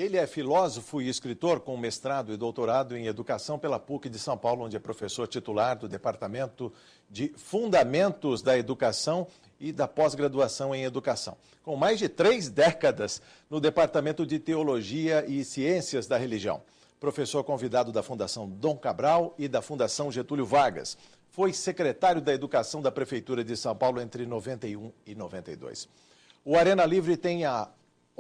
Ele é filósofo e escritor com mestrado e doutorado em educação pela PUC de São Paulo, onde é professor titular do Departamento de Fundamentos da Educação e da Pós-Graduação em Educação. Com mais de 3 décadas no Departamento de Teologia e Ciências da Religião. Professor convidado da Fundação Dom Cabral e da Fundação Getúlio Vargas. Foi secretário da Educação da Prefeitura de São Paulo entre 91 e 92. O Arena Livre tem a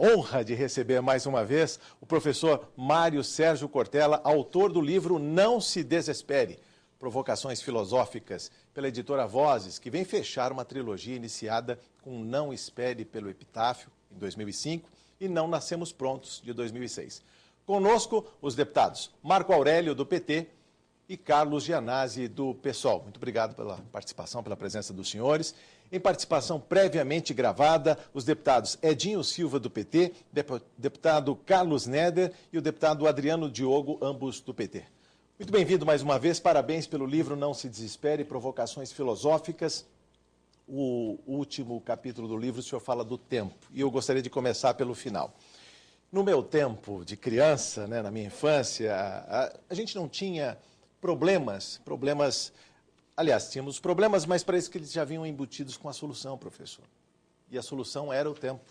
honra de receber mais uma vez o professor Mário Sérgio Cortella, autor do livro Não se Desespere, Provocações Filosóficas, pela editora Vozes, que vem fechar uma trilogia iniciada com Não Espere pelo Epitáfio, em 2005, e Não Nascemos Prontos, de 2006. Conosco, os deputados Marco Aurélio, do PT, e Carlos Gianazzi, do PSOL. Muito obrigado pela participação, pela presença dos senhores. Em participação previamente gravada, os deputados Edinho Silva, do PT, deputado Carlos Neder e o deputado Adriano Diogo, ambos do PT. Muito bem-vindo mais uma vez, parabéns pelo livro Não se Desespere, Provocações Filosóficas. O último capítulo do livro, o senhor fala do tempo, e eu gostaria de começar pelo final. No meu tempo de criança, né, na minha infância, a gente não tinha problemas, aliás, tínhamos problemas, mas parece que eles já vinham embutidos com a solução, professor. E a solução era o tempo.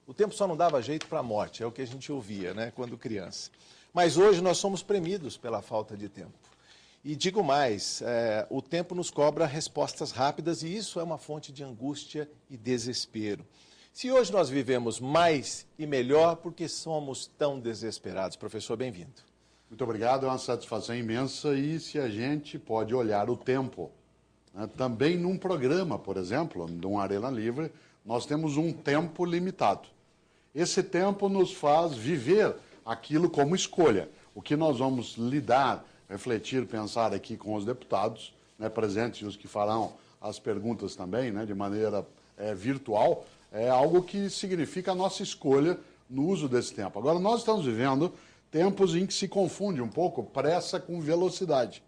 O tempo só não dava jeito para a morte, é o que a gente ouvia, né, quando criança. Mas hoje nós somos premidos pela falta de tempo. E digo mais, o tempo nos cobra respostas rápidas e isso é uma fonte de angústia e desespero. Se hoje nós vivemos mais e melhor, por que somos tão desesperados? Professor, bem-vindo. Muito obrigado, é uma satisfação imensa. E se a gente pode olhar o tempo, né, também num programa, por exemplo, de um Arena Livre, nós temos um tempo limitado. Esse tempo nos faz viver aquilo como escolha. O que nós vamos lidar, refletir, pensar aqui com os deputados, né, presentes e os que farão as perguntas também, né, de maneira virtual, é algo que significa a nossa escolha no uso desse tempo. Agora, nós estamos vivendo tempos em que se confunde um pouco pressa com velocidade.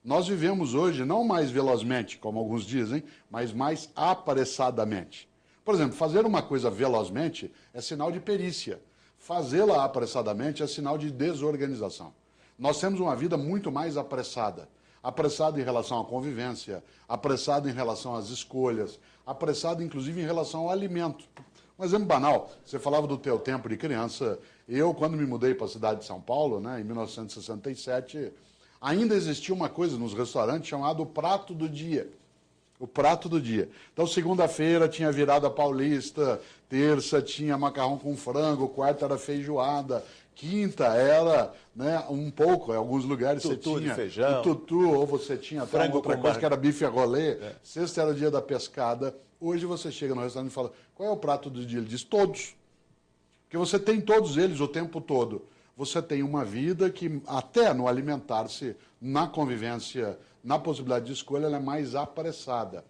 Nós vivemos hoje não mais velozmente, como alguns dizem, mas mais apressadamente. Por exemplo, fazer uma coisa velozmente é sinal de perícia. Fazê-la apressadamente é sinal de desorganização. Nós temos uma vida muito mais apressada. Apressada em relação à convivência, apressada em relação às escolhas, apressada inclusive em relação ao alimento. Um exemplo banal, você falava do teu tempo de criança. Eu, quando me mudei para a cidade de São Paulo, né, em 1967, ainda existia uma coisa nos restaurantes chamada o prato do dia. O prato do dia. Então, segunda-feira tinha virada paulista, terça tinha macarrão com frango, quarta era feijoada, quinta era, né, um pouco, em alguns lugares tutu você tinha feijão, o tutu, ou você tinha até uma outra coisa que era bife a rolê. Sexta era o dia da pescada. Hoje você chega no restaurante e fala, qual é o prato do dia? Ele diz, todos. Porque você tem todos eles o tempo todo. Você tem uma vida que, até no alimentar-se, na convivência, na possibilidade de escolha, ela é mais apressada.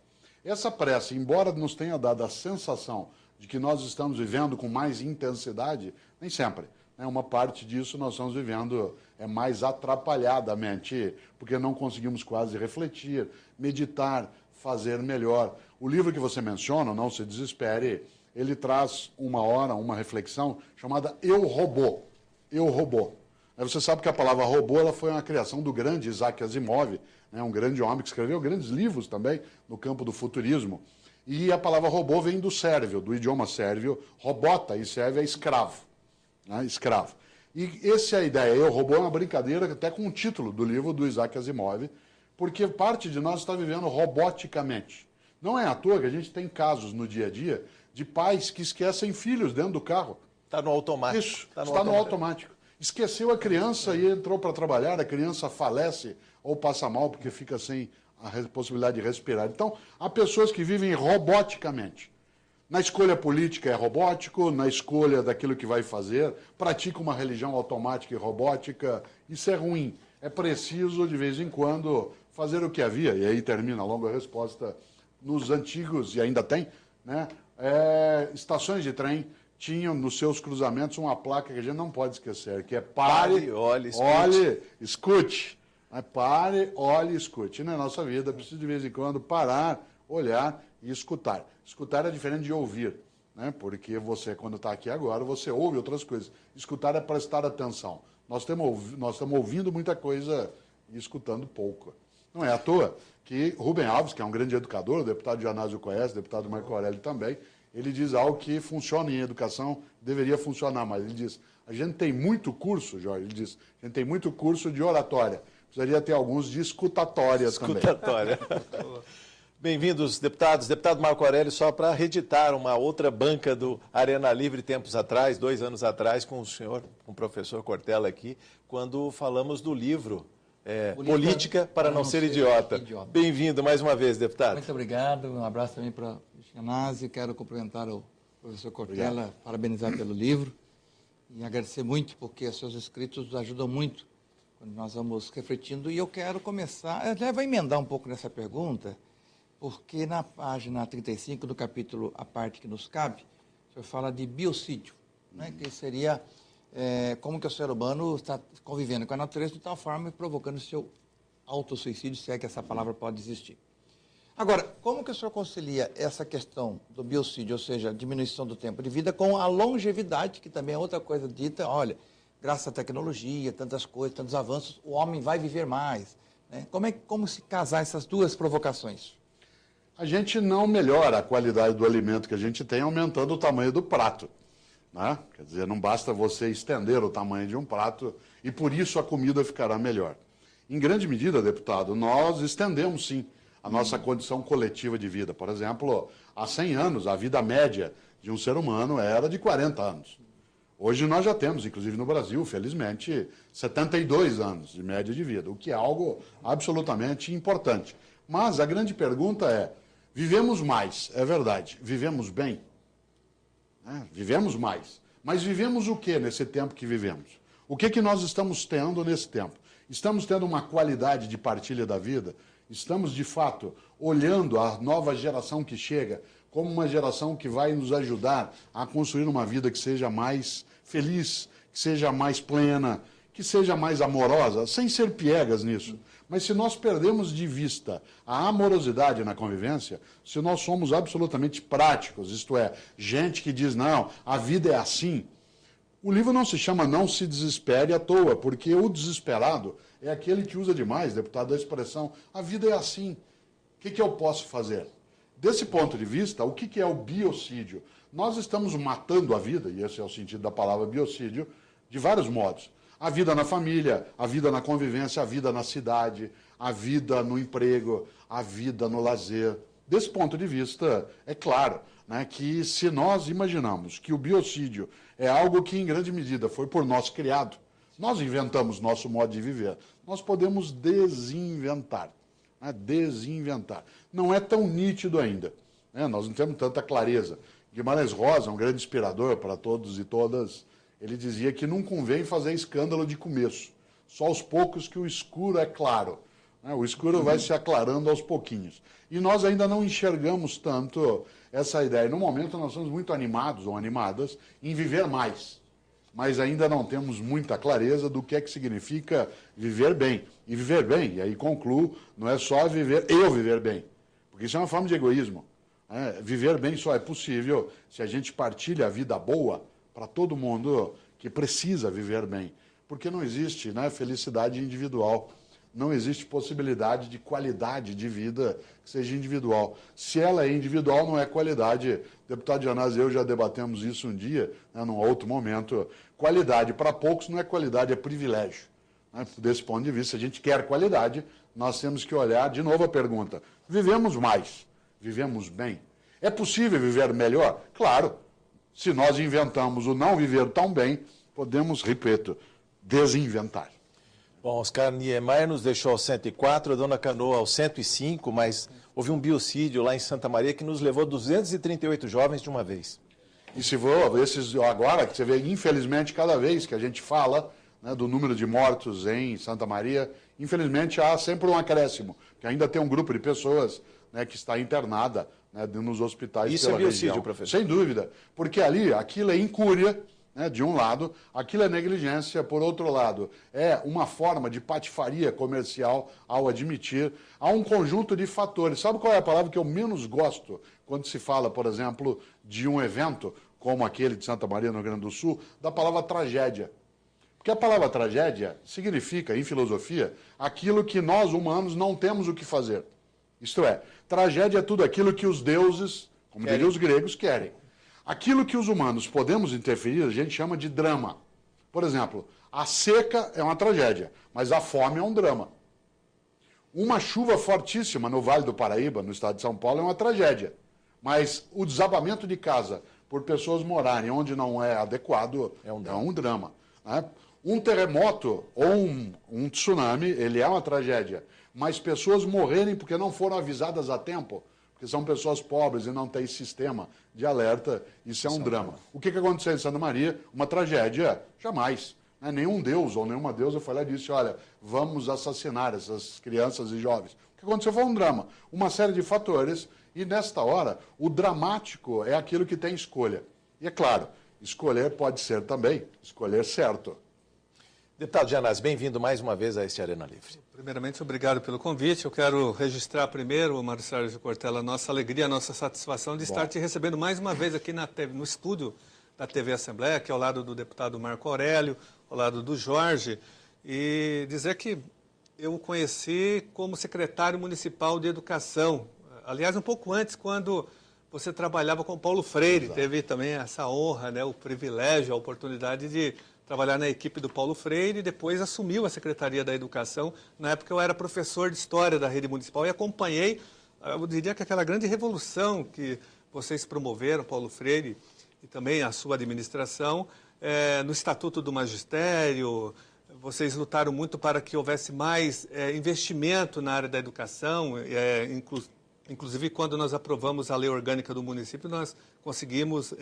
Essa pressa, embora nos tenha dado a sensação de que nós estamos vivendo com mais intensidade, nem sempre. Uma parte disso nós estamos vivendo mais atrapalhadamente, porque não conseguimos quase refletir, meditar, fazer melhor. O livro que você menciona, Não se Desespere, ele traz uma reflexão chamada Eu, Robô. Eu, Robô. Você sabe que a palavra robô ela foi uma criação do grande Isaac Asimov, né, um grande homem que escreveu grandes livros também no campo do futurismo. E a palavra robô vem do sérvio, do idioma sérvio, robota, e sérvio é escravo. Né, escravo. E essa é a ideia. Eu, Robô é uma brincadeira até com o título do livro do Isaac Asimov, porque parte de nós está vivendo roboticamente. Não é à toa que a gente tem casos no dia a dia de pais que esquecem filhos dentro do carro. Está no automático. Isso, está no automático. Esqueceu a criança e entrou para trabalhar, a criança falece ou passa mal porque fica sem a possibilidade de respirar. Então, há pessoas que vivem roboticamente. Na escolha política é robótico, na escolha daquilo que vai fazer, pratica uma religião automática e robótica. Isso é ruim. É preciso, de vez em quando, fazer o que havia, e aí termina a longa resposta, nos antigos, e ainda tem, né, estações de trem tinham nos seus cruzamentos uma placa que a gente não pode esquecer, que é pare, olhe, escute. Pare, olhe, escute. E na nossa vida, precisa de vez em quando parar, olhar e escutar. Escutar é diferente de ouvir. né? Porque você, quando está aqui agora, você ouve outras coisas. Escutar é prestar atenção. Nós estamos ouvindo muita coisa e escutando pouco. Não é à toa que Rubem Alves, que é um grande educador, o deputado Janásio conhece, o deputado Marco Aurélio também, ele diz algo que funciona em educação, deveria funcionar mais. Ele diz, a gente tem muito curso, Jorge, ele diz, a gente tem muito curso de oratória. Precisaria ter alguns de escutatória também. Escutatória. Bem-vindos, deputados. Deputado Marco Aurélio, só para reeditar uma outra banca do Arena Livre tempos atrás, 2 anos atrás, com o senhor, com o professor Cortella aqui, quando falamos do livro Política para não ser idiota. Bem-vindo mais uma vez, deputado. Muito obrigado. Um abraço também para o Janásio. Quero cumprimentar o professor Cortella, parabenizar pelo livro e agradecer muito, porque os seus escritos ajudam muito quando nós vamos refletindo. E eu quero começar, eu já vou emendar um pouco nessa pergunta, porque na página 35 do capítulo A Parte que Nos Cabe, o senhor fala de biocídio, né, que seria como que o ser humano está convivendo com a natureza de tal forma e provocando seu autossuicídio, se é que essa palavra pode existir. Agora, como que o senhor concilia essa questão do biocídio, ou seja, a diminuição do tempo de vida, com a longevidade, que também é outra coisa dita, olha, graças à tecnologia, tantas coisas, tantos avanços, o homem vai viver mais, né? Como se casar essas duas provocações? A gente não melhora a qualidade do alimento que a gente tem aumentando o tamanho do prato, né? Quer dizer, não basta você estender o tamanho de um prato e por isso a comida ficará melhor. Em grande medida, deputado, nós estendemos sim a nossa condição coletiva de vida. Por exemplo, há 100 anos, a vida média de um ser humano era de 40 anos. Hoje nós já temos, inclusive no Brasil, felizmente, 72 anos de média de vida, o que é algo absolutamente importante. Mas a grande pergunta é, vivemos mais, é verdade, vivemos bem? Vivemos mais. Mas vivemos o que nesse tempo que vivemos? O que nós estamos tendo nesse tempo? Estamos tendo uma qualidade de partilha da vida? Estamos, de fato, olhando a nova geração que chega como uma geração que vai nos ajudar a construir uma vida que seja mais feliz, que seja mais plena, que seja mais amorosa, sem ser piegas nisso. Mas se nós perdemos de vista a amorosidade na convivência, se nós somos absolutamente práticos, isto é, gente que diz, não, a vida é assim, o livro não se chama Não Se Desespere à toa, porque o desesperado é aquele que usa demais, deputado, a expressão, a vida é assim, o que eu posso fazer? Desse ponto de vista, o que é o biocídio? Nós estamos matando a vida, e esse é o sentido da palavra biocídio, de vários modos. A vida na família, a vida na convivência, a vida na cidade, a vida no emprego, a vida no lazer. Desse ponto de vista, é claro, né, que se nós imaginamos que o biocídio é algo que, em grande medida, foi por nós criado, nós inventamos nosso modo de viver, nós podemos desinventar. Né, desinventar. Não é tão nítido ainda, né, nós não temos tanta clareza. Guimarães Rosa, um grande inspirador para todos e todas, ele dizia que não convém fazer escândalo de começo, só aos poucos que o escuro é claro. O escuro vai se aclarando aos pouquinhos. E nós ainda não enxergamos tanto essa ideia. No momento nós somos muito animados ou animadas em viver mais, mas ainda não temos muita clareza do que é que significa viver bem. E viver bem, e aí concluo, não é só eu viver bem, porque isso é uma forma de egoísmo. Viver bem só é possível se a gente partilha a vida boa para todo mundo que precisa viver bem, porque não existe, né, felicidade individual, não existe possibilidade de qualidade de vida que seja individual. Se ela é individual, não é qualidade. Deputado Janásio e eu já debatemos isso um dia, né, num outro momento. Qualidade para poucos não é qualidade, é privilégio. Né? Desse ponto de vista, se a gente quer qualidade, nós temos que olhar de novo a pergunta, vivemos mais, vivemos bem? É possível viver melhor? Claro. Se nós inventamos o não viver tão bem, podemos, repito, desinventar. Bom, Oscar Niemeyer nos deixou aos 104, a dona Canoa aos 105, mas houve um biocídio lá em Santa Maria que nos levou 238 jovens de uma vez. E se for, esses agora, que você vê, infelizmente, cada vez que a gente fala, né, do número de mortos em Santa Maria, infelizmente há sempre um acréscimo, que ainda tem um grupo de pessoas, né, que está internada, né, nos hospitais. Isso é biocídio, professor? Sem dúvida, porque ali, aquilo é incúria, né? De um lado, aquilo é negligência, por outro lado, é uma forma de patifaria comercial ao admitir. Há um conjunto de fatores. Sabe qual é a palavra que eu menos gosto quando se fala, por exemplo, de um evento como aquele de Santa Maria, no Rio Grande do Sul, da palavra tragédia? Porque a palavra tragédia significa, em filosofia, aquilo que nós, humanos, não temos o que fazer. Isto é, tragédia é tudo aquilo que os deuses, como diriam os gregos, querem. Aquilo que os humanos podemos interferir, a gente chama de drama. Por exemplo, a seca é uma tragédia, mas a fome é um drama. Uma chuva fortíssima no Vale do Paraíba, no estado de São Paulo, é uma tragédia. Mas o desabamento de casa por pessoas morarem onde não é adequado é um drama. Né? Um terremoto ou um tsunami, ele é uma tragédia. Mas pessoas morrerem porque não foram avisadas a tempo, porque são pessoas pobres e não têm sistema de alerta, isso é um drama. O que aconteceu em Santa Maria? Uma tragédia? Jamais. Né? Nenhum deus ou nenhuma deusa foi lá e disse, olha, vamos assassinar essas crianças e jovens. O que aconteceu foi um drama. Uma série de fatores, e nesta hora, o dramático é aquilo que tem escolha. E é claro, escolher pode ser também escolher certo. Deputado Gianazzi, bem-vindo mais uma vez a este Arena Livre. Primeiramente, obrigado pelo convite. Eu quero registrar primeiro, Mário Sérgio Cortella, a nossa alegria, a nossa satisfação de estar te recebendo mais uma vez aqui no estúdio da TV Assembleia, aqui ao lado do deputado Marco Aurélio, ao lado do Jorge, e dizer que eu o conheci como secretário municipal de Educação. Aliás, um pouco antes, quando você trabalhava com Paulo Freire, exato. Teve também essa honra, né, o privilégio, a oportunidade de trabalhar na equipe do Paulo Freire e depois assumiu a Secretaria da Educação. Na época eu era professor de História da Rede Municipal e acompanhei, eu diria que aquela grande revolução que vocês promoveram, Paulo Freire, e também a sua administração, no Estatuto do Magistério. Vocês lutaram muito para que houvesse mais investimento na área da educação, inclusive quando nós aprovamos a lei orgânica do município, nós conseguimos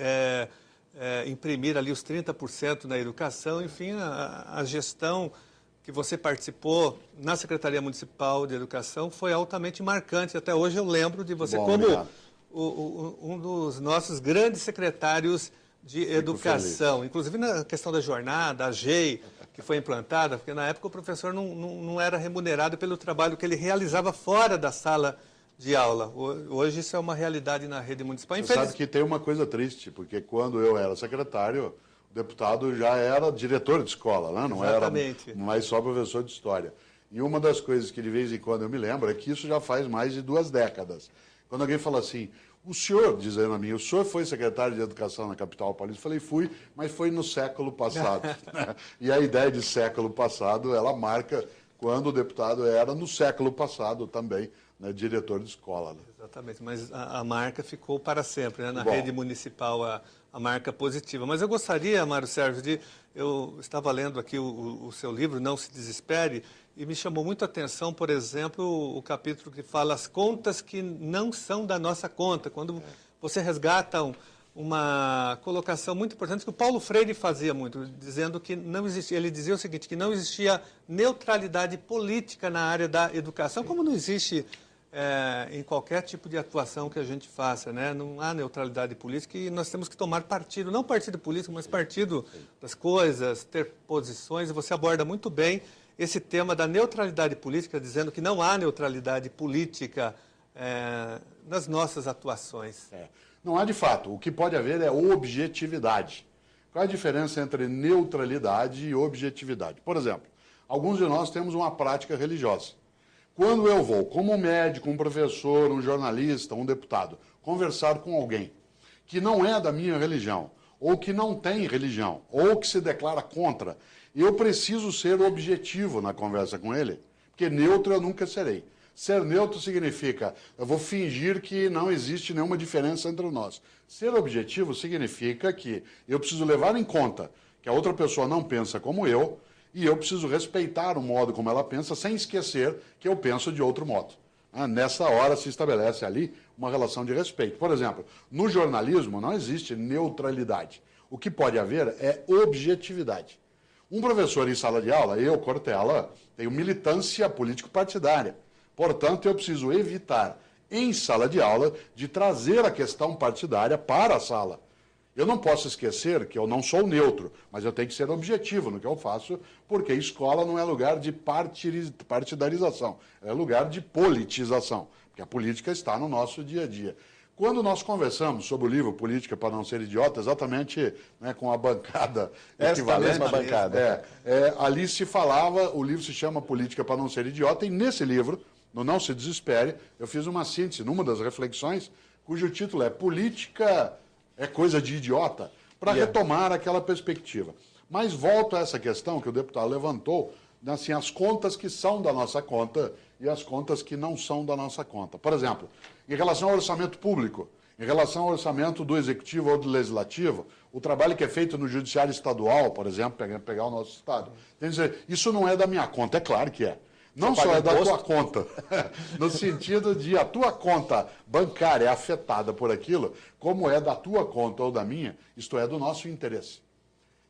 imprimir ali os 30% na educação. Enfim, a gestão que você participou na Secretaria Municipal de Educação foi altamente marcante. Até hoje eu lembro de você como um dos nossos grandes secretários de educação. Inclusive na questão da jornada, a GEI, que foi implantada, porque na época o professor não era remunerado pelo trabalho que ele realizava fora da sala de aula. Hoje isso é uma realidade na rede municipal. Você sabe que tem uma coisa triste, porque quando eu era secretário, o deputado já era diretor de escola, né? Não exatamente. Era mais só professor de história. E uma das coisas que de vez em quando eu me lembro é que isso já faz mais de 2 décadas. Quando alguém fala assim, o senhor, dizendo a mim, o senhor foi secretário de Educação na capital paulista? Eu falei, fui, mas foi no século passado. E a ideia de século passado, ela marca quando o deputado era no século passado também, né, diretor de escola. Né? Exatamente, mas a marca ficou para sempre, né? Na rede municipal, a marca positiva. Mas eu gostaria, Mário Sérgio, eu estava lendo aqui o seu livro, Não Se Desespere, e me chamou muito a atenção, por exemplo, o capítulo que fala as contas que não são da nossa conta, quando você resgata uma colocação muito importante que o Paulo Freire fazia muito, dizendo que não existia, ele dizia o seguinte, que não existia neutralidade política na área da educação, como não existe em qualquer tipo de atuação que a gente faça, né? Não há neutralidade política e nós temos que tomar partido, não partido político, mas partido das coisas, ter posições, e você aborda muito bem esse tema da neutralidade política, dizendo que não há neutralidade política nas nossas atuações. Não há de fato. O que pode haver é objetividade. Qual é a diferença entre neutralidade e objetividade? Por exemplo, alguns de nós temos uma prática religiosa. Quando eu vou, como um médico, um professor, um jornalista, um deputado, conversar com alguém que não é da minha religião, ou que não tem religião, ou que se declara contra, eu preciso ser objetivo na conversa com ele, porque neutro eu nunca serei. Ser neutro significa, eu vou fingir que não existe nenhuma diferença entre nós. Ser objetivo significa que eu preciso levar em conta que a outra pessoa não pensa como eu, e eu preciso respeitar o modo como ela pensa, sem esquecer que eu penso de outro modo. Nessa hora se estabelece ali uma relação de respeito. Por exemplo, no jornalismo não existe neutralidade. O que pode haver é objetividade. Um professor em sala de aula, eu, Cortella, tenho militância político-partidária. Portanto, eu preciso evitar, em sala de aula, de trazer a questão partidária para a sala. Eu não posso esquecer que eu não sou neutro, mas eu tenho que ser objetivo no que eu faço, porque escola não é lugar de partidarização, é lugar de politização, porque a política está no nosso dia a dia. Quando nós conversamos sobre o livro Política para Não Ser Idiota, exatamente, né, com a bancada equivalente, mesma bancada. ali se falava, o livro se chama Política para Não Ser Idiota, e nesse livro, no Não Se Desespere, eu fiz uma síntese, numa das reflexões, cujo título é Política é Coisa de Idiota, para retomar aquela perspectiva. Mas volto a essa questão que o deputado levantou, assim, as contas que são da nossa conta e as contas que não são da nossa conta. Por exemplo, em relação ao orçamento público, em relação ao orçamento do Executivo ou do Legislativo, o trabalho que é feito no Judiciário Estadual, por exemplo, pegar o nosso Estado, tem que dizer, isso não é da minha conta, é claro que é. Não só é da tua conta, no sentido de a tua conta bancária é afetada por aquilo, como é da tua conta ou da minha, isto é, do nosso interesse.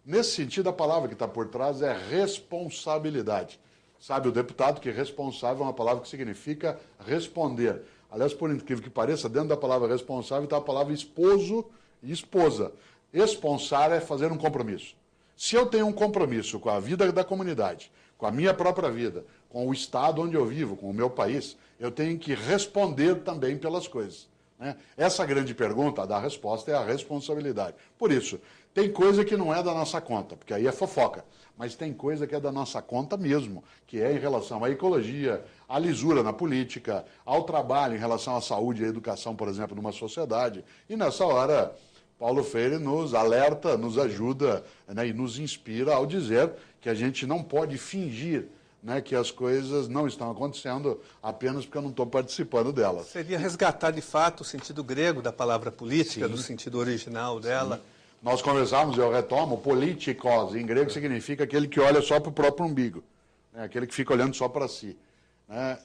Nesse sentido, a palavra que está por trás é responsabilidade. Sabe o deputado que responsável é uma palavra que significa responder. Aliás, por incrível que pareça, dentro da palavra responsável está a palavra esposo e esposa. Esponsar é fazer um compromisso. Se eu tenho um compromisso com a vida da comunidade, com a minha própria vida, com o estado onde eu vivo, com o meu país, eu tenho que responder também pelas coisas, né? Essa grande pergunta, a da resposta, é a responsabilidade. Por isso, tem coisa que não é da nossa conta, porque aí é fofoca, mas tem coisa que é da nossa conta mesmo, que é em relação à ecologia, à lisura na política, ao trabalho em relação à saúde e à educação, por exemplo, numa sociedade. E nessa hora, Paulo Freire nos alerta, nos ajuda, né, e nos inspira ao dizer que a gente não pode fingir, né, que as coisas não estão acontecendo apenas porque eu não estou participando delas. Seria resgatar, de fato, o sentido grego da palavra política, do sentido original dela. Sim. Nós conversamos, eu retomo, politikos, em grego significa aquele que olha só para o próprio umbigo, né, aquele que fica olhando só para si.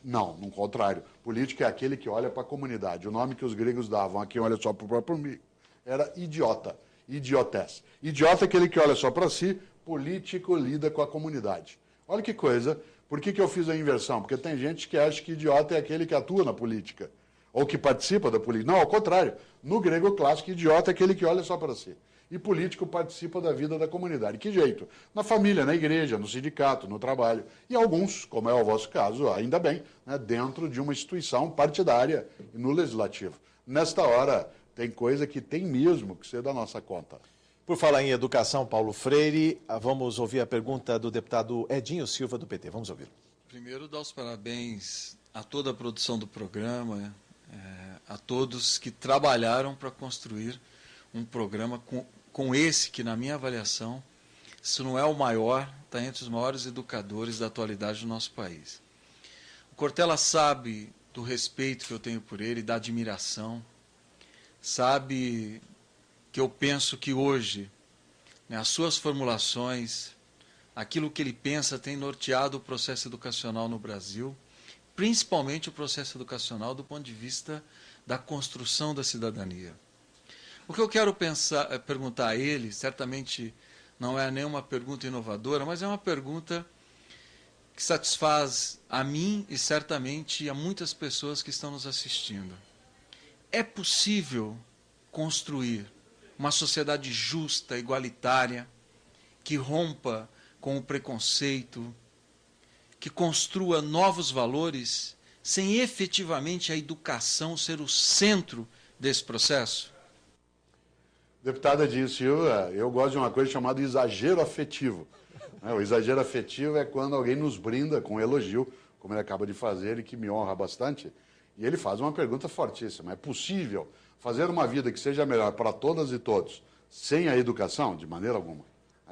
Não, no contrário. Política é aquele que olha para a comunidade. O nome que os gregos davam a quem olha só para o próprio umbigo era idiota, idiotés. Idiota é aquele que olha só para si, político lida com a comunidade. Olha que coisa, por que eu fiz a inversão? Porque tem gente que acha que idiota é aquele que atua na política, ou que participa da política. Não, ao contrário. No grego clássico, idiota é aquele que olha só para si. E político participa da vida da comunidade. Que jeito? Na família, na igreja, no sindicato, no trabalho. E alguns, como é o vosso caso, ainda bem, né, dentro de uma instituição partidária e no legislativo. Nesta hora, tem coisa que tem mesmo que ser da nossa conta. Por falar em educação, Paulo Freire, vamos ouvir a pergunta do deputado Edinho Silva, do PT. Vamos ouvir. Primeiro, dar os parabéns a toda a produção do programa, a todos que trabalharam para construir um programa com esse que, na minha avaliação, se não é o maior, está entre os maiores educadores da atualidade do nosso país. O Cortella sabe do respeito que eu tenho por ele, da admiração, sabe que eu penso que hoje, né, as suas formulações, aquilo que ele pensa tem norteado o processo educacional no Brasil, principalmente o processo educacional do ponto de vista da construção da cidadania. O que eu quero perguntar a ele, certamente não é nenhuma pergunta inovadora, mas é uma pergunta que satisfaz a mim e certamente a muitas pessoas que estão nos assistindo. É possível construir uma sociedade justa, igualitária, que rompa com o preconceito, que construa novos valores, sem efetivamente a educação ser o centro desse processo? Deputada Edinho Silva, eu gosto de uma coisa chamada exagero afetivo. O exagero afetivo é quando alguém nos brinda com um elogio, como ele acaba de fazer e que me honra bastante, e ele faz uma pergunta fortíssima. É possível fazer uma vida que seja melhor para todas e todos sem a educação? De maneira alguma,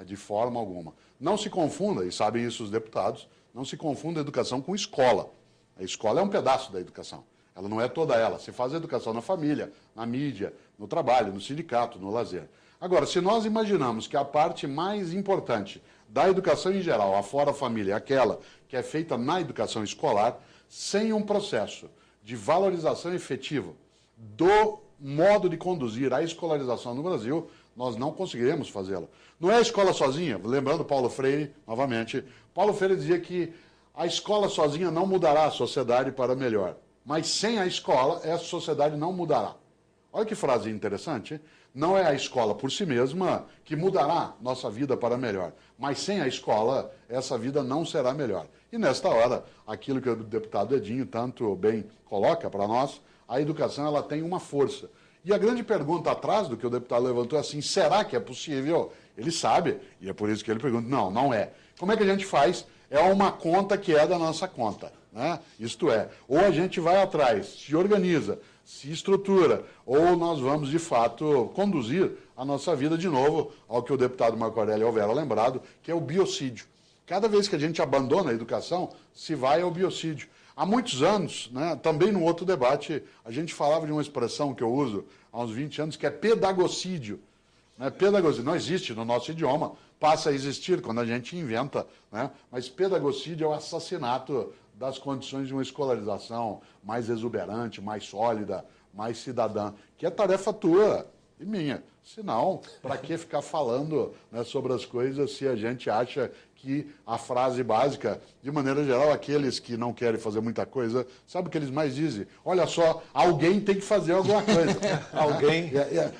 de forma alguma. Não se confunda, e sabem isso os deputados, não se confunda a educação com escola. A escola é um pedaço da educação. Ela não é toda ela. Se faz a educação na família, na mídia, no trabalho, no sindicato, no lazer. Agora, se nós imaginamos que a parte mais importante da educação em geral, afora a família, é aquela que é feita na educação escolar, sem um processo de valorização efetiva do modo de conduzir a escolarização no Brasil, nós não conseguiremos fazê-la. Não é a escola sozinha, lembrando Paulo Freire, novamente, Paulo Freire dizia que a escola sozinha não mudará a sociedade para melhor, mas sem a escola, essa sociedade não mudará. Olha que frase interessante, hein? Não é a escola por si mesma que mudará nossa vida para melhor, mas sem a escola, essa vida não será melhor. E nesta hora, aquilo que o deputado Edinho tanto bem coloca para nós, a educação ela tem uma força. E a grande pergunta atrás do que o deputado levantou é assim, será que é possível? Ele sabe, e é por isso que ele pergunta, não, não é. Como é que a gente faz? É uma conta que é da nossa conta, né? Isto é, ou a gente vai atrás, se organiza, se estrutura, ou nós vamos, de fato, conduzir a nossa vida de novo ao que o deputado Marco Aurélio houvera lembrado, que é o biocídio. Cada vez que a gente abandona a educação, se vai ao biocídio. Há muitos anos, né, também num outro debate, a gente falava de uma expressão que eu uso há uns 20 anos, que é pedagocídio. Né? Pedagogício não existe no nosso idioma, passa a existir quando a gente inventa, né? Mas pedagocídio é o assassinato das condições de uma escolarização mais exuberante, mais sólida, mais cidadã, que é tarefa tua e minha. Senão, para que ficar falando, né, sobre as coisas se a gente acha que a frase básica, de maneira geral, aqueles que não querem fazer muita coisa, sabe o que eles mais dizem? Olha só, alguém tem que fazer alguma coisa.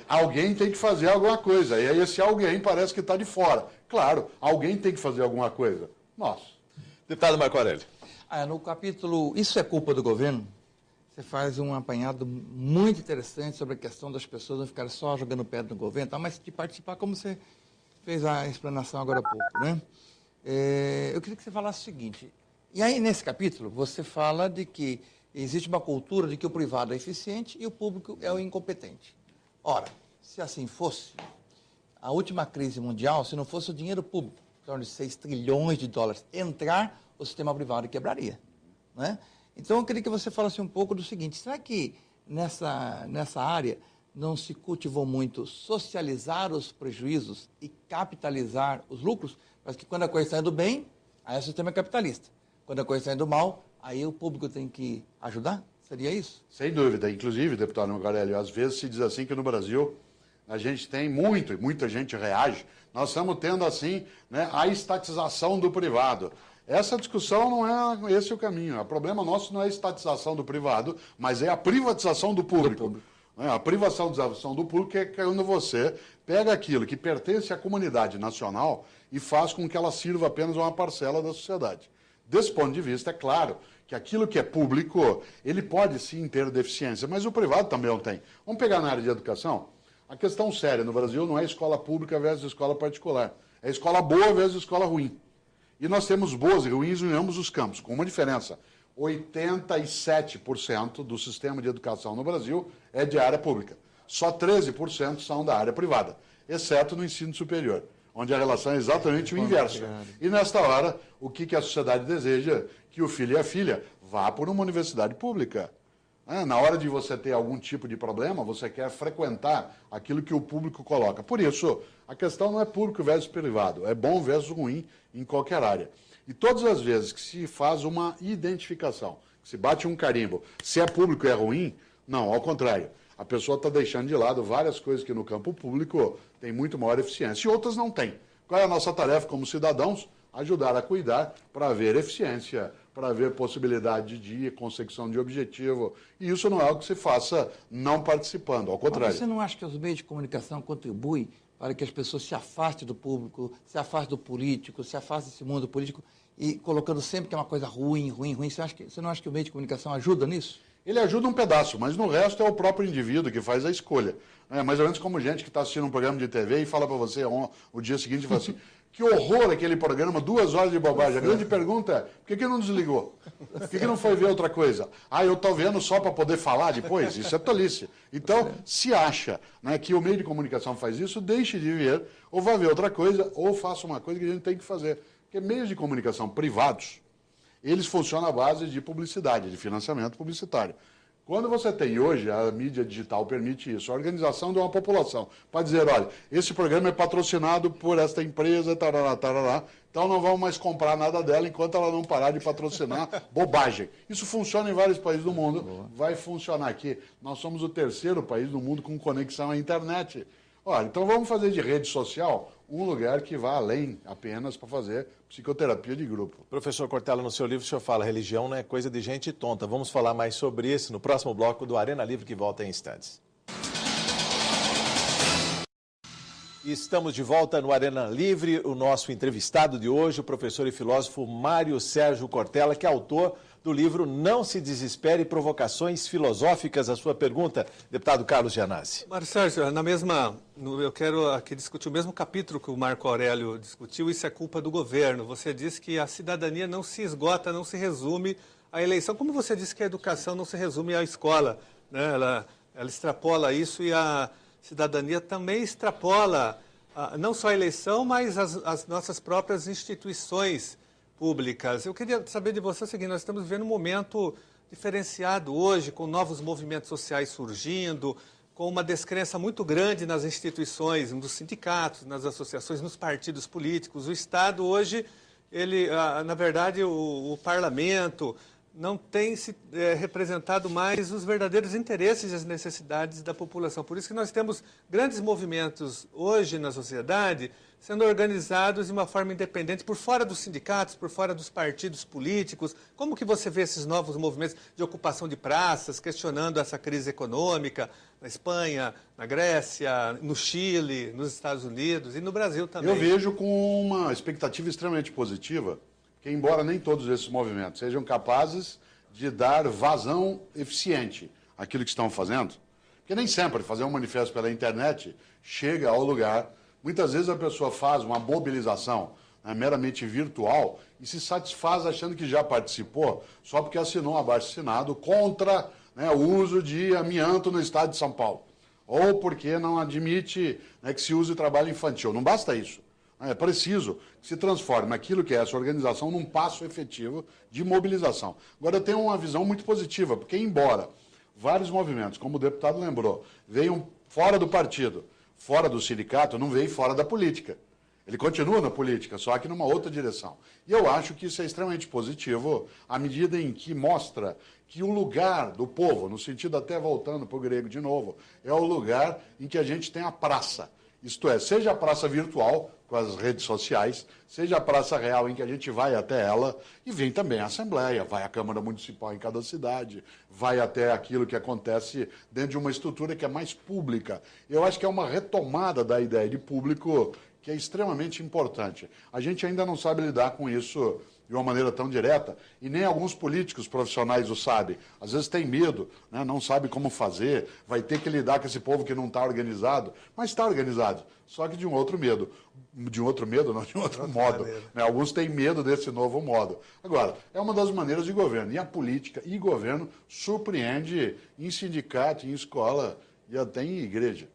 Alguém tem que fazer alguma coisa. E aí esse alguém parece que está de fora. Claro, alguém tem que fazer alguma coisa. Nós. Deputado Marco Aurélio. No capítulo Isso é Culpa do Governo, você faz um apanhado muito interessante sobre a questão das pessoas não ficarem só jogando pedra no governo, mas de participar como você fez a explanação agora há pouco, né? Eu queria que você falasse o seguinte, e aí nesse capítulo você fala de que existe uma cultura de que o privado é eficiente e o público é o incompetente. Ora, se assim fosse, a última crise mundial, se não fosse o dinheiro público, em torno de 6 trilhões de dólares, entrar, o sistema privado quebraria, né? Então, eu queria que você falasse um pouco do seguinte, será que nessa área não se cultivou muito socializar os prejuízos e capitalizar os lucros? Mas que quando a coisa está indo bem, aí o sistema é capitalista. Quando a coisa está indo mal, aí o público tem que ajudar? Seria isso? Sem dúvida. Inclusive, deputado Marco Aurélio, às vezes se diz assim que no Brasil a gente tem muita gente reage. Nós estamos tendo, assim, né, a estatização do privado. Essa discussão não é esse o caminho. O problema nosso não é a estatização do privado, mas é a privatização do público. A privatização do público é quando você pega aquilo que pertence à comunidade nacional e faz com que ela sirva apenas a uma parcela da sociedade. Desse ponto de vista, é claro que aquilo que é público, ele pode sim ter deficiência, mas o privado também não tem. Vamos pegar na área de educação. A questão séria no Brasil não é escola pública versus escola particular. É escola boa versus escola ruim. E nós temos boas e ruins em ambos os campos, com uma diferença. 87% do sistema de educação no Brasil é de área pública. Só 13% são da área privada, exceto no ensino superior, onde a relação é exatamente o inverso. E nesta hora, o que a sociedade deseja? Que o filho e a filha vá por uma universidade pública. Na hora de você ter algum tipo de problema, você quer frequentar aquilo que o público coloca. Por isso, a questão não é público versus privado, é bom versus ruim em qualquer área. E todas as vezes que se faz uma identificação, que se bate um carimbo, se é público e é ruim, não, ao contrário. A pessoa está deixando de lado várias coisas que no campo público tem muito maior eficiência e outras não têm. Qual é a nossa tarefa como cidadãos? Ajudar a cuidar para haver eficiência, para haver possibilidade de consecução de objetivo. E isso não é algo que se faça não participando, ao contrário. Mas você não acha que os meios de comunicação contribuem para que as pessoas se afastem do público, se afastem do político, se afastem desse mundo político e colocando sempre que é uma coisa ruim? Você não acha que o meio de comunicação ajuda nisso? Ele ajuda um pedaço, mas no resto é o próprio indivíduo que faz a escolha. É mais ou menos como gente que está assistindo um programa de TV e fala para você o dia seguinte e fala assim, que horror aquele programa, 2 horas de bobagem. A grande pergunta é, por que não desligou? Por que não foi ver outra coisa? Eu estou vendo só para poder falar depois? Isso é tolice. Então, se acha, né, que o meio de comunicação faz isso, deixe de ver, ou vá ver outra coisa, ou faça uma coisa que a gente tem que fazer. Porque meios de comunicação privados, eles funcionam à base de publicidade, de financiamento publicitário. Quando você tem hoje, a mídia digital permite isso, a organização de uma população, para dizer, olha, esse programa é patrocinado por esta empresa, tarará, tarará, então não vamos mais comprar nada dela enquanto ela não parar de patrocinar bobagem. Isso funciona em vários países do mundo, vai funcionar aqui. Nós somos o 3º país do mundo com conexão à internet. Olha, então vamos fazer de rede social um lugar que vá além apenas para fazer psicoterapia de grupo. Professor Cortella, no seu livro o senhor fala, religião não é coisa de gente tonta. Vamos falar mais sobre isso no próximo bloco do Arena Livre, que volta em instantes. Estamos de volta no Arena Livre. O nosso entrevistado de hoje, o professor e filósofo Mário Sérgio Cortella, que é autor do livro Não se Desespere, Provocações Filosóficas. A sua pergunta, deputado Carlos Gianazzi. Mário Sérgio, eu quero aqui discutir o mesmo capítulo que o Marco Aurélio discutiu, isso é culpa do governo. Você disse que a cidadania não se esgota, não se resume à eleição. Como você disse que a educação não se resume à escola, né? Ela extrapola isso e a cidadania também extrapola não só a eleição, mas as nossas próprias instituições públicas. Eu queria saber de você o seguinte: nós estamos vivendo um momento diferenciado hoje, com novos movimentos sociais surgindo, com uma descrença muito grande nas instituições, nos sindicatos, nas associações, nos partidos políticos. O Estado hoje, na verdade, o parlamento não tem se representado mais os verdadeiros interesses e as necessidades da população. Por isso que nós temos grandes movimentos hoje na sociedade sendo organizados de uma forma independente, por fora dos sindicatos, por fora dos partidos políticos. Como que você vê esses novos movimentos de ocupação de praças, questionando essa crise econômica na Espanha, na Grécia, no Chile, nos Estados Unidos e no Brasil também? Eu vejo com uma expectativa extremamente positiva, que embora nem todos esses movimentos sejam capazes de dar vazão eficiente àquilo que estão fazendo, porque nem sempre fazer um manifesto pela internet chega ao lugar. Muitas vezes a pessoa faz uma mobilização meramente virtual e se satisfaz achando que já participou só porque assinou um abaixo-assinado contra o uso de amianto no estado de São Paulo, ou porque não admite que se use trabalho infantil. Não basta isso. É preciso que se transforme aquilo que é essa organização num passo efetivo de mobilização. Agora, eu tenho uma visão muito positiva, porque embora vários movimentos, como o deputado lembrou, venham fora do partido, fora do sindicato, não veio fora da política. Ele continua na política, só que numa outra direção. E eu acho que isso é extremamente positivo, à medida em que mostra que o lugar do povo, no sentido até voltando para o grego de novo, é o lugar em que a gente tem a praça. Isto é, seja a praça virtual, com as redes sociais, seja a praça real em que a gente vai até ela, e vem também a Assembleia, vai a Câmara Municipal em cada cidade, vai até aquilo que acontece dentro de uma estrutura que é mais pública. Eu acho que é uma retomada da ideia de público que é extremamente importante. A gente ainda não sabe lidar com isso de uma maneira tão direta, e nem alguns políticos profissionais o sabem. Às vezes tem medo, não sabe como fazer, vai ter que lidar com esse povo que não está organizado, mas está organizado, só que de um outro medo. De um outro medo, não, de um outro modo. Alguns têm medo desse novo modo. Agora, é uma das maneiras de governo, e a política e governo surpreende em sindicato, em escola e até em igreja.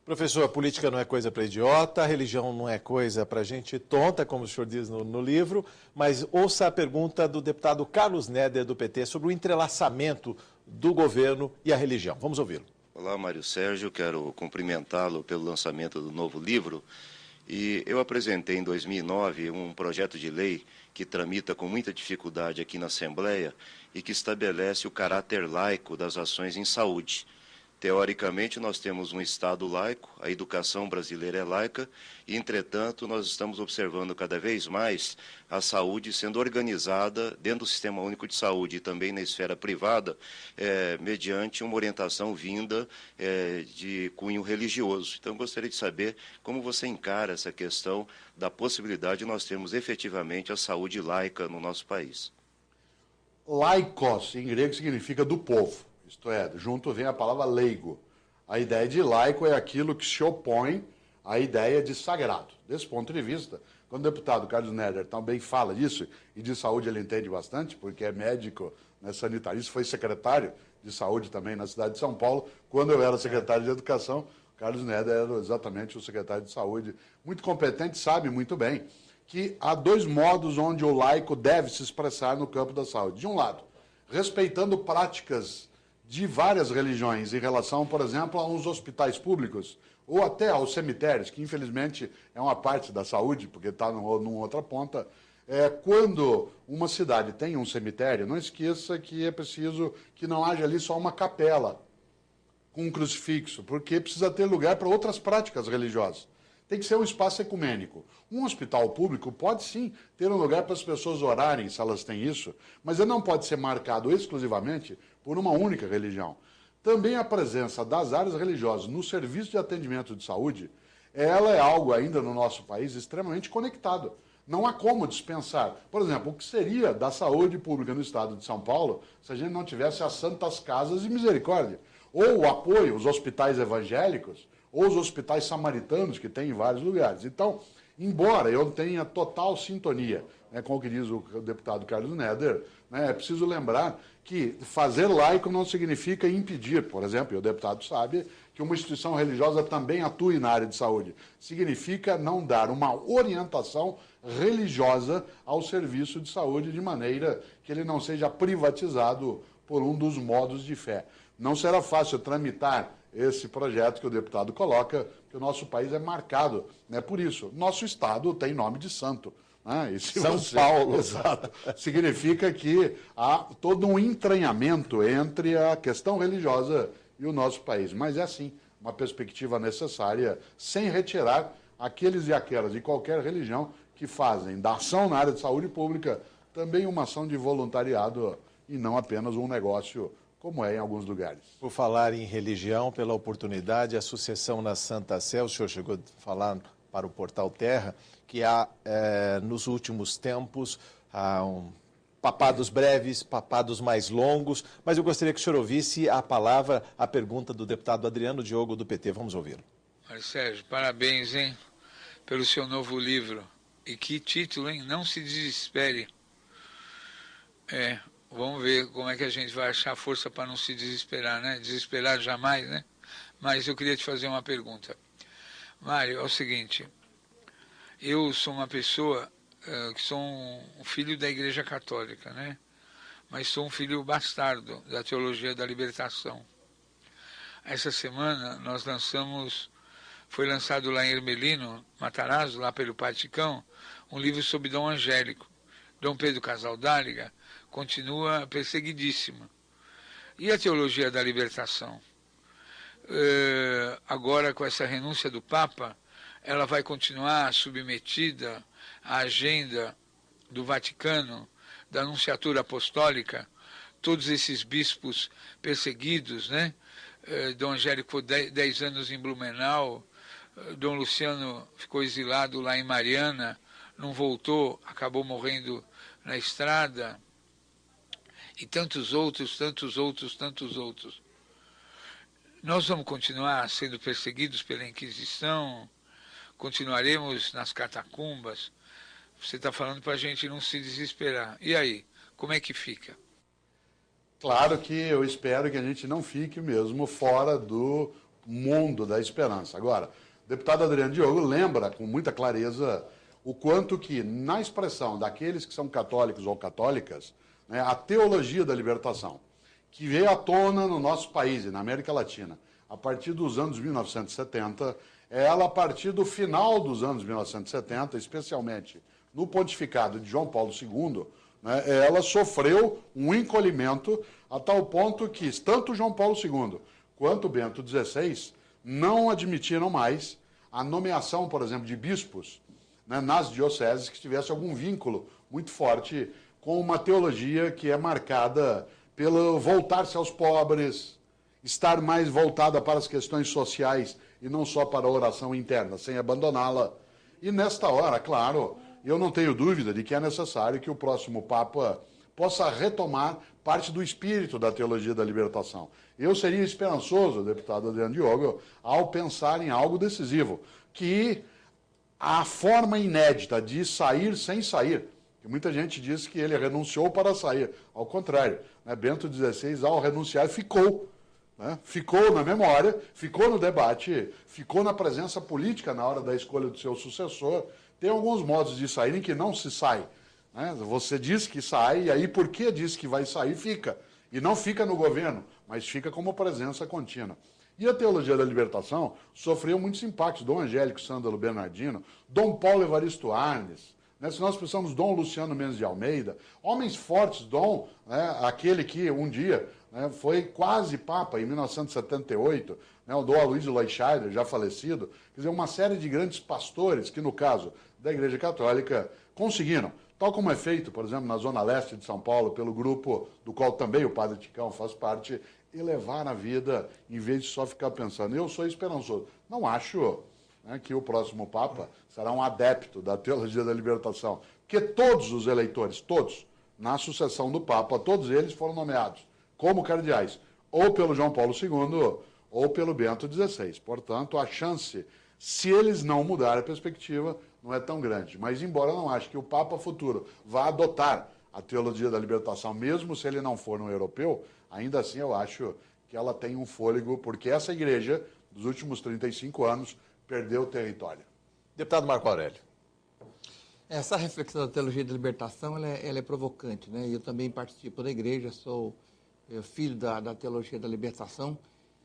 Professor, a política não é coisa para idiota, a religião não é coisa para gente tonta, como o senhor diz no livro, mas ouça a pergunta do deputado Carlos Neder, do PT, sobre o entrelaçamento do governo e a religião. Vamos ouvi-lo. Olá, Mário Sérgio, quero cumprimentá-lo pelo lançamento do novo livro. E eu apresentei em 2009 um projeto de lei que tramita com muita dificuldade aqui na Assembleia e que estabelece o caráter laico das ações em saúde. Teoricamente, nós temos um Estado laico, a educação brasileira é laica, e, entretanto, nós estamos observando cada vez mais a saúde sendo organizada dentro do Sistema Único de Saúde e também na esfera privada, mediante uma orientação vinda de cunho religioso. Então, eu gostaria de saber como você encara essa questão da possibilidade de nós termos efetivamente a saúde laica no nosso país. Laikos, em grego, significa do povo. Isto é, junto vem a palavra leigo. A ideia de laico é aquilo que se opõe à ideia de sagrado. Desse ponto de vista, quando o deputado Carlos Neder também fala disso, e de saúde ele entende bastante, porque é médico, sanitarista, foi secretário de saúde também na cidade de São Paulo. Quando eu era secretário de educação, Carlos Neder era exatamente o secretário de saúde. Muito competente, sabe muito bem que há dois modos onde o laico deve se expressar no campo da saúde. De um lado, respeitando práticas de várias religiões em relação, por exemplo, a uns hospitais públicos ou até aos cemitérios, que infelizmente é uma parte da saúde, porque está numa outra ponta. Quando uma cidade tem um cemitério, não esqueça que é preciso que não haja ali só uma capela com um crucifixo, porque precisa ter lugar para outras práticas religiosas. Tem que ser um espaço ecumênico. Um hospital público pode sim ter um lugar para as pessoas orarem, se elas têm isso, mas ele não pode ser marcado exclusivamente por uma única religião. Também a presença das áreas religiosas no serviço de atendimento de saúde ela é algo ainda no nosso país extremamente conectado. Não há como dispensar. Por exemplo, o que seria da saúde pública no estado de São Paulo se a gente não tivesse as santas casas de misericórdia? Ou o apoio, os hospitais evangélicos, ou os hospitais samaritanos que tem em vários lugares. Então, embora eu tenha total sintonia, né, com o que diz o deputado Carlos Neder, né, é preciso lembrar que fazer laico não significa impedir, por exemplo, e o deputado sabe, que uma instituição religiosa também atue na área de saúde. Significa não dar uma orientação religiosa ao serviço de saúde de maneira que ele não seja privatizado por um dos modos de fé. Não será fácil tramitar esse projeto que o deputado coloca, que o nosso país é marcado, né, por isso. Nosso estado tem nome de santo. Né? E se São Paulo. Exato. Significa que há todo um entranhamento entre a questão religiosa e o nosso país. Mas é, sim, uma perspectiva necessária, sem retirar aqueles e aquelas de qualquer religião que fazem da ação na área de saúde pública também uma ação de voluntariado e não apenas um negócio, como é em alguns lugares. Por falar em religião, pela oportunidade, a sucessão na Santa Sé, o senhor chegou a falar para o Portal Terra, que há, nos últimos tempos, papados breves, papados mais longos, mas eu gostaria que o senhor ouvisse a palavra, a pergunta do deputado Adriano Diogo, do PT. Vamos ouvi-lo. Mário Sérgio, parabéns, hein, pelo seu novo livro. E que título, hein? Não se desespere. Vamos ver como é que a gente vai achar força para não se desesperar, né? Desesperar jamais, né? Mas eu queria te fazer uma pergunta. Mário, é o seguinte, eu sou uma pessoa que sou um filho da Igreja Católica, né? Mas sou um filho bastardo da Teologia da Libertação. Essa semana nós foi lançado lá em Ermelino, Matarazzo, lá pelo Vaticão, um livro sobre Dom Angélico. Dom Pedro Casaldáliga continua perseguidíssimo. E a Teologia da Libertação? Agora, com essa renúncia do Papa, ela vai continuar submetida à agenda do Vaticano, da Anunciatura Apostólica, todos esses bispos perseguidos, né? Dom Angélico ficou 10 anos em Blumenau, Dom Luciano ficou exilado lá em Mariana, não voltou, acabou morrendo na estrada, e tantos outros. Nós vamos continuar sendo perseguidos pela Inquisição, continuaremos nas catacumbas. Você está falando para a gente não se desesperar. E aí, como é que fica? Claro que eu espero que a gente não fique mesmo fora do mundo da esperança. Agora, o deputado Adriano Diogo lembra com muita clareza o quanto que, na expressão daqueles que são católicos ou católicas, né, a teologia da libertação, que veio à tona no nosso país e na América Latina, a partir dos anos 1970, ela, a partir do final dos anos 1970, especialmente no pontificado de João Paulo II, né, ela sofreu um encolhimento a tal ponto que tanto João Paulo II quanto Bento XVI não admitiram mais a nomeação, por exemplo, de bispos, né, nas dioceses que tivesse algum vínculo muito forte com uma teologia que é marcada pelo voltar-se aos pobres, estar mais voltada para as questões sociais e não só para a oração interna, sem abandoná-la. E nesta hora, claro, eu não tenho dúvida de que é necessário que o próximo Papa possa retomar parte do espírito da teologia da libertação. Eu seria esperançoso, deputado Adriano Diogo, ao pensar em algo decisivo, que a forma inédita de sair sem sair, que muita gente diz que ele renunciou para sair, ao contrário, né? Bento XVI, ao renunciar, ficou. Né? Ficou na memória, ficou no debate, ficou na presença política na hora da escolha do seu sucessor. Tem alguns modos de sair em que não se sai. Né? Você diz que sai, e aí porque diz que vai sair, fica. E não fica no governo, mas fica como presença contínua. E a teologia da libertação sofreu muitos impactos. Dom Angélico Sândalo Bernardino, Dom Paulo Evaristo Arnes, né? Se nós precisamos Dom Luciano Mendes de Almeida, homens fortes, Dom, né, aquele que um dia, né, foi quase Papa em 1978, né, o Dom Aloysio Leucheider, já falecido, quer dizer, uma série de grandes pastores que, no caso da Igreja Católica, conseguiram, tal como é feito, por exemplo, na Zona Leste de São Paulo, pelo grupo do qual também o Padre Ticão faz parte, elevar a vida, em vez de só ficar pensando, eu sou esperançoso. Não acho né, que o próximo Papa será um adepto da teologia da libertação. Porque todos os eleitores, todos, na sucessão do Papa, todos eles foram nomeados como cardeais, ou pelo João Paulo II, ou pelo Bento XVI. Portanto, a chance, se eles não mudarem a perspectiva, não é tão grande. Mas, embora eu não ache que o Papa futuro vá adotar a teologia da libertação, mesmo se ele não for um europeu, ainda assim eu acho que ela tem um fôlego, porque essa igreja, dos últimos 35 anos, perdeu o território. Deputado Marco Aurélio. Essa reflexão da teologia da libertação, ela é provocante, né? Eu também participo da igreja, sou filho da teologia da libertação,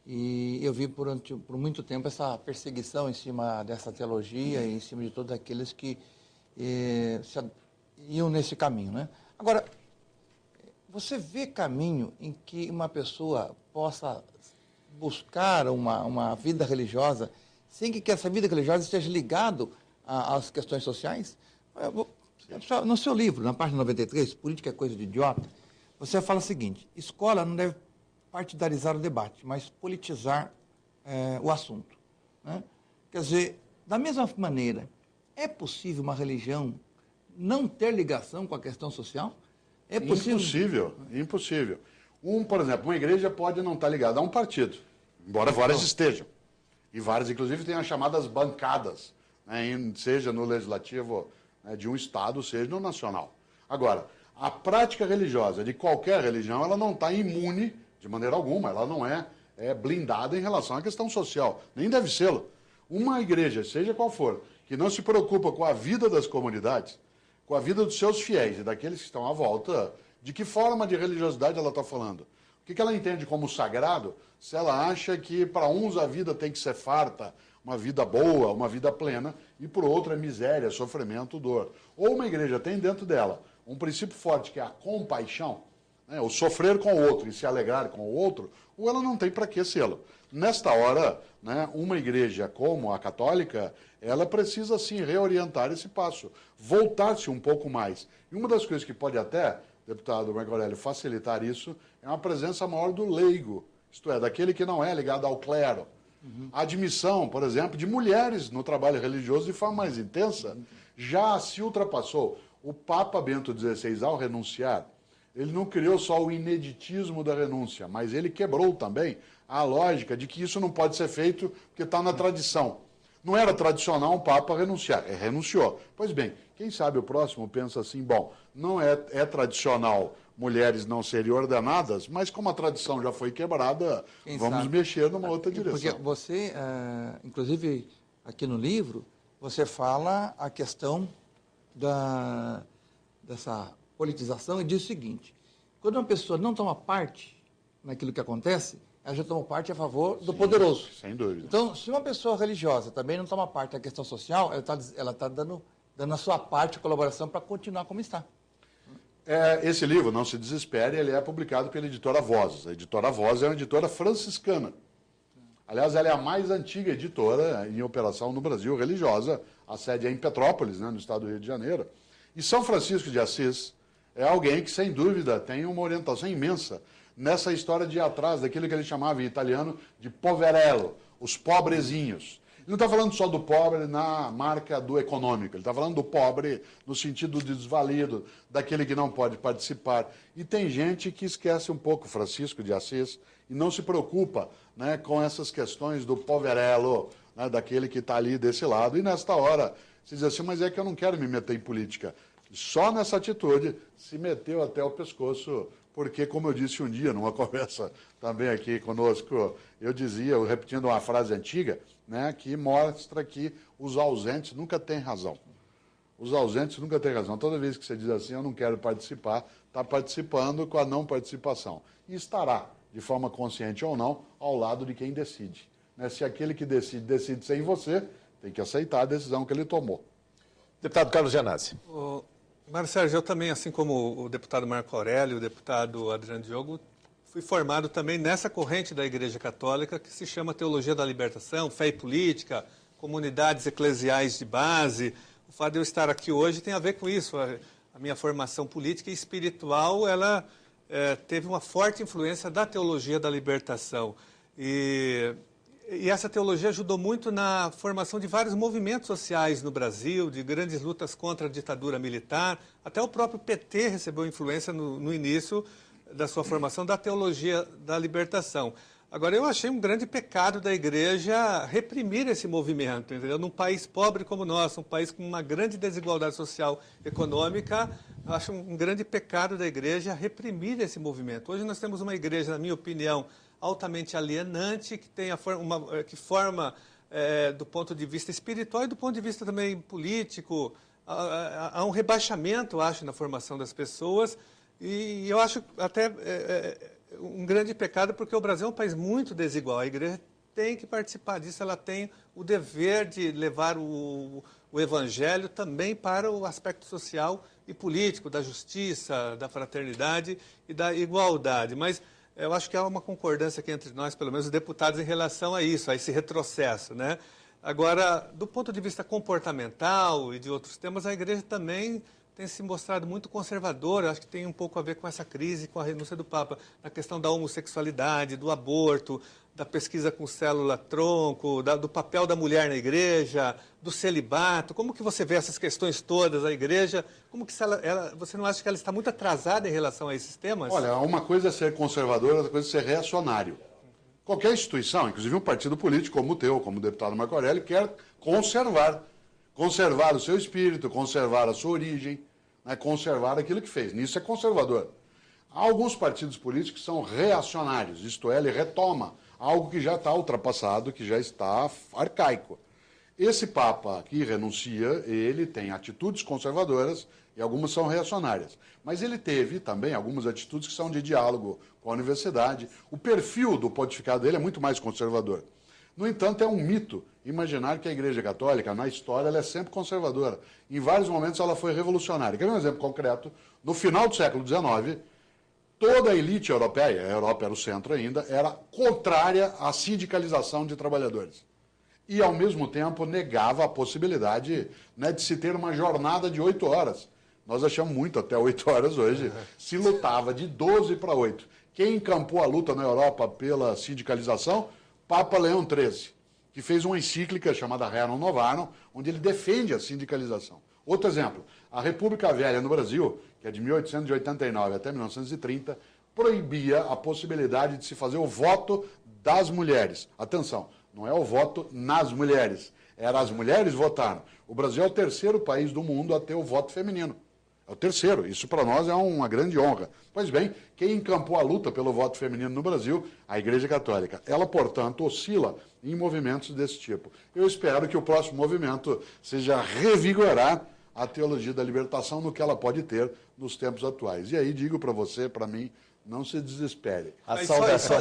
e eu vi por muito tempo essa perseguição em cima dessa teologia e em cima de todos aqueles que iam nesse caminho, né? Agora, você vê caminho em que uma pessoa possa buscar uma vida religiosa sem que essa vida religiosa esteja ligada às questões sociais? No seu livro, na página 93, Política é Coisa de Idiota, você fala o seguinte: escola não deve partidarizar o debate, mas politizar o assunto, né? Quer dizer, da mesma maneira, é possível uma religião não ter ligação com a questão social? É possível? Impossível, impossível. Por exemplo, uma igreja pode não estar ligada a um partido, embora várias estejam. E várias, inclusive, têm as chamadas bancadas, né, seja no legislativo, né, de um estado, seja no nacional. Agora, a prática religiosa de qualquer religião, ela não está imune de maneira alguma, ela não é blindada em relação à questão social, nem deve ser. Uma igreja, seja qual for, que não se preocupa com a vida das comunidades, com a vida dos seus fiéis e daqueles que estão à volta, de que forma de religiosidade ela está falando? O que ela entende como sagrado, se ela acha que para uns a vida tem que ser farta, uma vida boa, uma vida plena, e para o outro é miséria, sofrimento, dor. Ou uma igreja tem dentro dela um princípio forte que é a compaixão, né, o sofrer com o outro e se alegrar com o outro, ou ela não tem para que sê-lo. Nesta hora, né, uma igreja como a católica, ela precisa sim reorientar esse passo, voltar-se um pouco mais. E uma das coisas que pode até, deputado Marco Aurélio, facilitar isso é uma presença maior do leigo, isto é, daquele que não é ligado ao clero. A admissão, por exemplo, de mulheres no trabalho religioso de forma mais intensa já se ultrapassou. O Papa Bento XVI, ao renunciar, ele não criou só o ineditismo da renúncia, mas ele quebrou também a lógica de que isso não pode ser feito porque está na tradição. Não era tradicional um Papa renunciar, renunciou. Pois bem, quem sabe o próximo pensa assim, bom, não é tradicional mulheres não serem ordenadas, mas como a tradição já foi quebrada, vamos mexer numa outra direção. Porque você, inclusive aqui no livro, você fala a questão dessa politização e diz o seguinte: quando uma pessoa não toma parte naquilo que acontece, ela já toma parte a favor do poderoso. Sem dúvida. Então, se uma pessoa religiosa também não toma parte da questão social, ela está dando a sua parte de colaboração para continuar como está. Esse livro, Não Se Desespere, ele é publicado pela editora Vozes. A editora Vozes é uma editora franciscana. Aliás, ela é a mais antiga editora em operação no Brasil, religiosa. A sede é em Petrópolis, né, no estado do Rio de Janeiro. E São Francisco de Assis é alguém que, sem dúvida, tem uma orientação imensa nessa história de ir atrás daquilo que ele chamava em italiano de poverello, os pobrezinhos. Ele não está falando só do pobre na marca do econômico, ele está falando do pobre no sentido de desvalido, daquele que não pode participar. E tem gente que esquece um pouco Francisco de Assis e não se preocupa, né, com essas questões do poverello, né, daquele que está ali desse lado. E nesta hora, se diz assim, mas é que eu não quero me meter em política. Só nessa atitude se meteu até o pescoço, porque, como eu disse um dia numa conversa também aqui conosco, eu repetindo uma frase antiga, né, que mostra que os ausentes nunca têm razão. Os ausentes nunca têm razão. Toda vez que você diz assim, eu não quero participar, está participando com a não participação. E estará, de forma consciente ou não, ao lado de quem decide. Né? Se aquele que decide sem você, tem que aceitar a decisão que ele tomou. Deputado Carlos Gianazzi. Mário Sérgio, eu também, assim como o deputado Marco Aurélio, o deputado Adriano Diogo, fui formado também nessa corrente da Igreja Católica que se chama Teologia da Libertação, Fé e Política, comunidades eclesiais de base. O fato de eu estar aqui hoje tem a ver com isso. A minha formação política e espiritual, ela teve uma forte influência da Teologia da Libertação. E E essa teologia ajudou muito na formação de vários movimentos sociais no Brasil, de grandes lutas contra a ditadura militar. Até o próprio PT recebeu influência no início da sua formação da teologia da libertação. Agora, eu achei um grande pecado da igreja reprimir esse movimento, entendeu? Num país pobre como o nosso, um país com uma grande desigualdade social e econômica, eu acho um grande pecado da igreja reprimir esse movimento. Hoje nós temos uma igreja, na minha opinião, altamente alienante, que forma, do ponto de vista espiritual e do ponto de vista também político, há um rebaixamento, acho, na formação das pessoas, e eu acho até um grande pecado, porque o Brasil é um país muito desigual. A igreja tem que participar disso, ela tem o dever de levar o evangelho também para o aspecto social e político, da justiça, da fraternidade e da igualdade. Mas eu acho que há uma concordância aqui entre nós, pelo menos os deputados, em relação a isso, a esse retrocesso, né? Agora, do ponto de vista comportamental e de outros temas, a igreja também tem se mostrado muito conservadora. Acho que tem um pouco a ver com essa crise, com a renúncia do Papa, na questão da homossexualidade, do aborto, da pesquisa com célula-tronco, do papel da mulher na igreja, do celibato. Como que você vê essas questões todas, a igreja? Como que você não acha que ela está muito atrasada em relação a esses temas? Olha, uma coisa é ser conservador, outra coisa é ser reacionário. Qualquer instituição, inclusive um partido político como o teu, como o deputado Marco Aurélio, quer conservar o seu espírito, conservar a sua origem, né, conservar aquilo que fez. Nisso é conservador. Há alguns partidos políticos que são reacionários, isto é, ele retoma algo que já está ultrapassado, que já está arcaico. Esse Papa que renuncia, ele tem atitudes conservadoras e algumas são reacionárias. Mas ele teve também algumas atitudes que são de diálogo com a universidade. O perfil do pontificado dele é muito mais conservador. No entanto, é um mito imaginar que a Igreja Católica, na história, ela é sempre conservadora. Em vários momentos ela foi revolucionária. Quer ver um exemplo concreto? No final do século XIX, toda a elite europeia, a Europa era o centro ainda, era contrária à sindicalização de trabalhadores. E, ao mesmo tempo, negava a possibilidade, né, de se ter uma jornada de 8 horas. Nós achamos muito até 8 horas hoje. Se lutava de 12 para 8. Quem encampou a luta na Europa pela sindicalização? Papa Leão XIII, que fez uma encíclica chamada Rerum Novarum, onde ele defende a sindicalização. Outro exemplo, a República Velha no Brasil, que é de 1889 até 1930, proibia a possibilidade de se fazer o voto das mulheres. Atenção, não é o voto nas mulheres, era as mulheres votaram. O Brasil é o terceiro país do mundo a ter o voto feminino. É o terceiro, isso para nós é uma grande honra. Pois bem, quem encampou a luta pelo voto feminino no Brasil? A Igreja Católica. Ela, portanto, oscila em movimentos desse tipo. Eu espero que o próximo movimento seja revigorar a teologia da libertação no que ela pode ter nos tempos atuais. E aí digo para você, para mim, não se desespere. A saudação.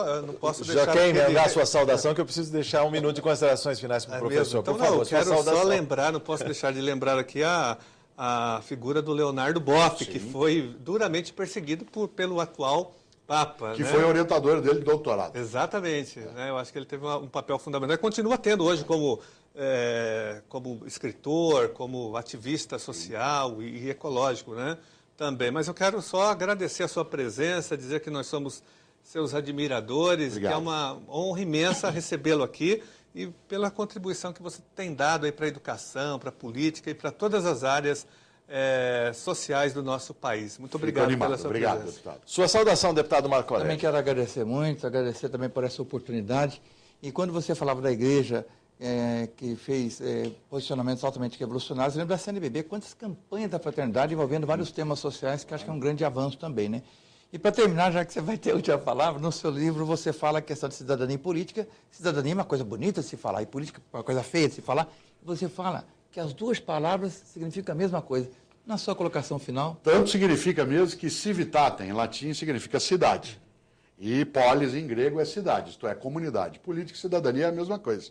Eu não posso deixar... Já quer emendar a sua saudação, que eu preciso deixar um minuto de considerações finais para o professor. Então, por favor, eu quero só lembrar, não posso deixar de lembrar aqui a figura do Leonardo Boff, que foi duramente perseguido pelo atual Papa. Que né? foi orientador dele de doutorado. Exatamente. Né? Eu acho que ele teve um papel fundamental. E continua tendo hoje como escritor, como ativista social e ecológico, né? Também. Mas eu quero só agradecer a sua presença, dizer que nós somos seus admiradores, Obrigado. que é uma honra imensa recebê-lo aqui e pela contribuição que você tem dado aí para a educação, para a política e para todas as áreas sociais do nosso país. Muito obrigado pela sua Obrigado, presença. deputado. Sua saudação, deputado Marco Aurélio. Também quero agradecer muito, agradecer também por essa oportunidade. E quando você falava da igreja que fez posicionamentos altamente revolucionários, eu lembro da CNBB, quantas campanhas da fraternidade envolvendo vários temas sociais, que acho que é um grande avanço também, né? E para terminar, já que você vai ter a última palavra, no seu livro você fala a questão de cidadania e política. Cidadania é uma coisa bonita de se falar, e política é uma coisa feia de se falar. Você fala que as duas palavras significam a mesma coisa. Na sua colocação final... Tanto significa mesmo que civitate, em latim, significa cidade. E polis, em grego, é cidade, isto é, comunidade. Política e cidadania é a mesma coisa.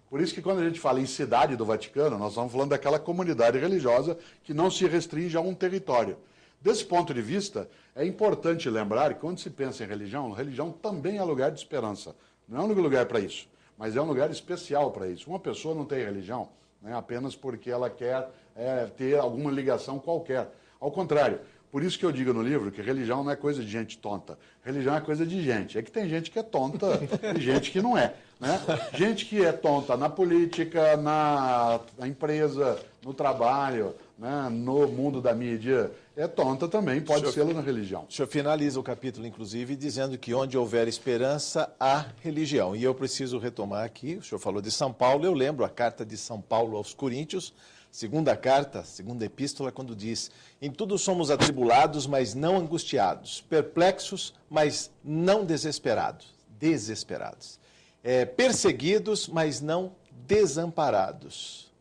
Por isso que quando a gente fala em cidade do Vaticano, nós estamos falando daquela comunidade religiosa que não se restringe a um território. Desse ponto de vista, é importante lembrar que quando se pensa em religião, religião também é lugar de esperança. Não é um único lugar para isso, mas é um lugar especial para isso. Uma pessoa não tem religião, né, apenas porque ela quer ter alguma ligação qualquer. Ao contrário, Por isso que eu digo no livro que religião não é coisa de gente tonta. Religião é coisa de gente. É que tem gente que é tonta e gente que não é. Né? Gente que é tonta na política, na empresa, no trabalho, né? No mundo da mídia, é tonta também, pode ser na religião. O senhor finaliza o capítulo, inclusive, dizendo que onde houver esperança, há religião. E eu preciso retomar aqui, o senhor falou de São Paulo, eu lembro a carta de São Paulo aos Coríntios, segunda carta, segunda epístola, quando diz: em tudo somos atribulados, mas não angustiados, perplexos, mas não desesperados, perseguidos, mas não desamparados,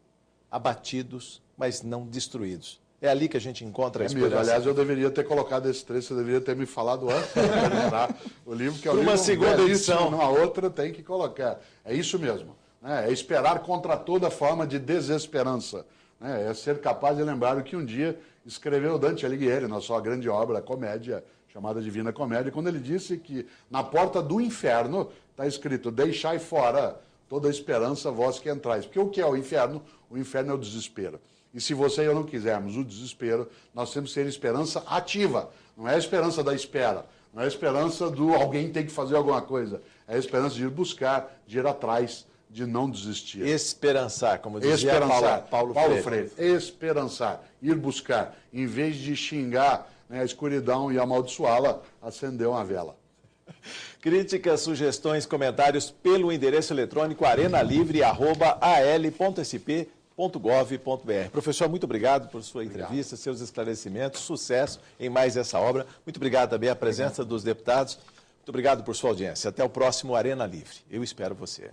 abatidos, mas não destruídos. É ali que a gente encontra a esperança. Mesmo. Aliás, eu deveria ter colocado esse trecho, você deveria ter me falado antes de terminar o livro, que é o livro uma segunda edição. Numa outra tem que colocar. É isso mesmo. Né? É esperar contra toda forma de desesperança. Né? É ser capaz de lembrar o que um dia escreveu Dante Alighieri, na sua grande obra, a comédia, chamada Divina Comédia, quando ele disse que na porta do inferno está escrito: deixai fora toda a esperança vós que entrais. Porque o que é o inferno? O inferno é o desespero. E se você e eu não quisermos o desespero, nós temos que ter esperança ativa. Não é a esperança da espera. Não é a esperança do alguém tem que fazer alguma coisa. É a esperança de ir buscar, de ir atrás, de não desistir. Esperançar, como dizia Paulo Freire. Esperançar, ir buscar. Em vez de xingar, né, a escuridão e amaldiçoá-la, acender uma vela. Críticas, sugestões, comentários pelo endereço eletrônico arenalivre@al.sp.gov.br. Professor, muito obrigado por sua entrevista, seus esclarecimentos, sucesso em mais essa obra. Muito obrigado também à presença dos deputados. Muito obrigado por sua audiência. Até o próximo Arena Livre. Eu espero você.